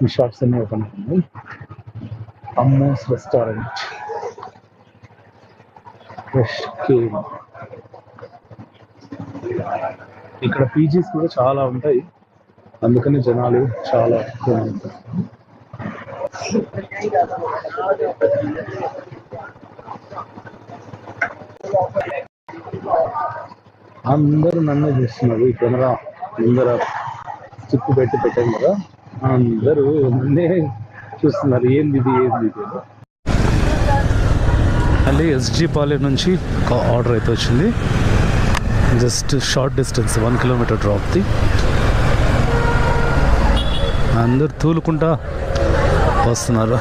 ఈ షాప్స్ అన్నీ ఓపెన్ అవుతుంది. Ammos restaurant, fresh cave. ఇక్కడ పీజీస్ కూడా చాలా ఉంటాయి, అందుకని జనాలు చాలా ఎక్కువ ఉంటారు. అందరూ నన్ను చూస్తున్నారు. ఈ కెమెరా ముందర స్టిక్ పెట్టాను కదా, అందరూ నన్నే చూస్తున్నారు. ఏంది ఇది మళ్ళీ ఎస్జీ పాలెం నుంచి ఒక ఆర్డర్ అయితే వచ్చింది. జస్ట్ షార్ట్ డిస్టెన్స్ 1 కిలోమీటర్ డ్రాప్ది. అందరు తూలుకుంటా వస్తున్నారు.